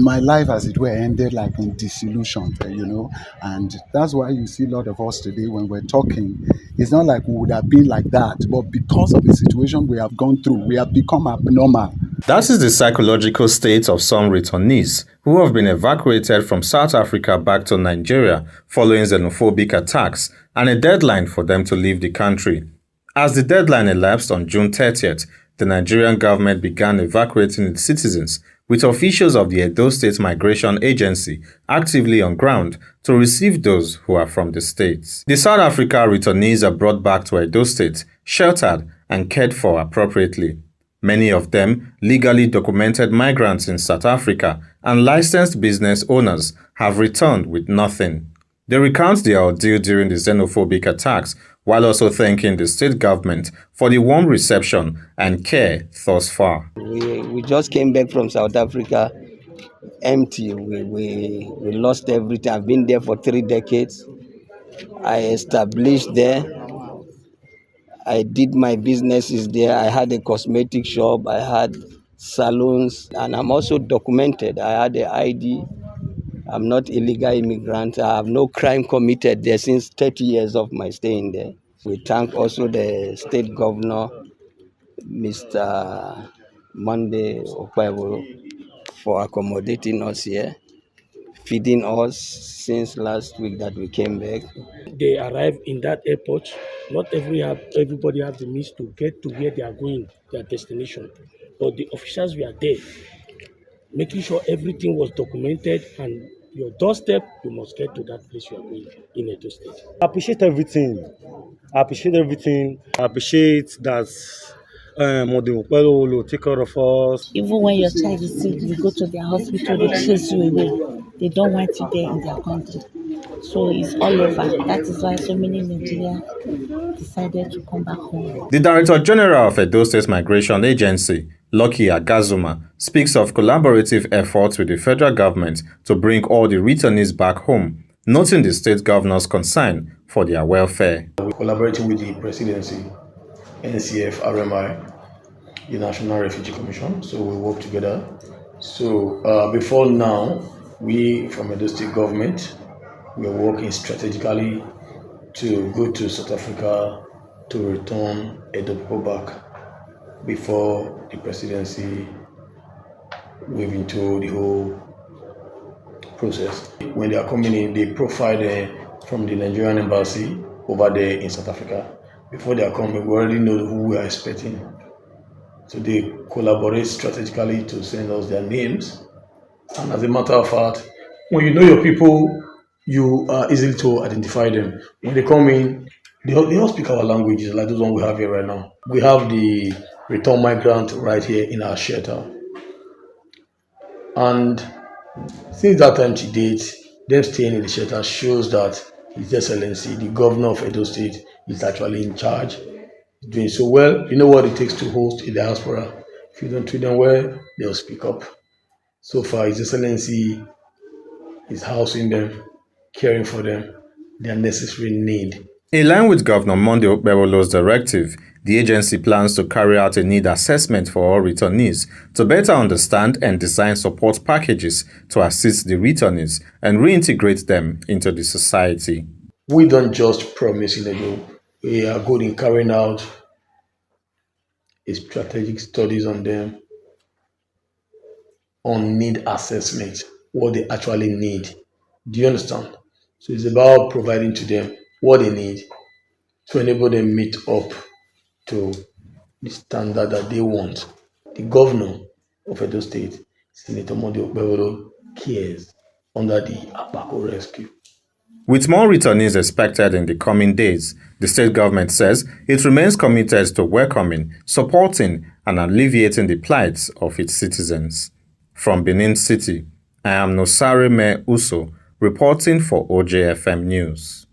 My life, as it were, ended like in disillusion, and that's why you see a lot of us today when we're talking. It's not like we would have been like that, but because of the situation we have gone through, we have become abnormal. That is the psychological state of some returnees who have been evacuated from South Africa back to Nigeria following xenophobic attacks and a deadline for them to leave the country. As the deadline elapsed on June 30th, the Nigerian government began evacuating its citizens, with officials of the Edo State Migration Agency actively on ground to receive those who are from the state. The South Africa returnees are brought back to Edo State, sheltered and cared for appropriately. Many of them legally documented migrants in South Africa and licensed business owners have returned with nothing. They recount their ordeal during the xenophobic attacks while also thanking the state government for the warm reception and care thus far. We just came back from South Africa empty. We lost everything. I've been there for 3 decades. I established there. I did my businesses there. I had a cosmetic shop. I had salons, and I'm also documented. I had an ID. I'm not illegal immigrant. I have no crime committed there since 30 years of my staying there. We thank also the state governor, Mr. Monday Okpebolo, for accommodating us here, feeding us since last week that we came back. They arrive in that airport. Not everybody have the means to get to where they are going, their destination. But the officials were there, making sure everything was documented, and your doorstep, you must get to that place you are going in Edo State. I appreciate everything. I appreciate that Mode take care of us. Even when your child is sick, you go to their hospital, they chase you away. They don't want you there in their country. So it's all over. That is why so many Nigerians decided to come back home. The Director General of Edo State Migration Agency, Lucky Agazuma, speaks of collaborative efforts with the federal government to bring all the returnees back home, noting the state governor's concern for their welfare. We're collaborating with the presidency, NCF, RMI, the National Refugee Commission, so we work together. So before now, we from the state government, we are working strategically to go to South Africa to return Edo people back before the presidency move into the whole process. When they are coming in, they profile them from the Nigerian embassy over there in South Africa. Before they are coming, we already know who we are expecting. So they collaborate strategically to send us their names. And as a matter of fact, when you know your people, you are easy to identify them. When they come in, they all speak our languages, like those one we have here right now. We have the return migrant right here in our shelter. And since that time to date, them staying in the shelter shows that His Excellency, the governor of Edo State, is actually in charge. He's doing so well. You know what it takes to host a diaspora. If you don't treat them well, they'll speak up. So far, His Excellency is housing them, caring for them, their necessary need. In line with Governor Monday Okpebolo's directive, the agency plans to carry out a need assessment for all returnees to better understand and design support packages to assist the returnees and reintegrate them into the society. We don't just promise in Edo. We are good in carrying out strategic studies on them, on need assessment, what they actually need. Do you understand? So it's about providing to them what they need to enable them meet up to the standard that they want. The governor of Edo State, Senator Monday Okpebolo, cares under the Apako rescue. With more returnees expected in the coming days, the state government says it remains committed to welcoming, supporting, and alleviating the plights of its citizens. From Benin City, I am Nosare Me Uso, reporting for OJFM News.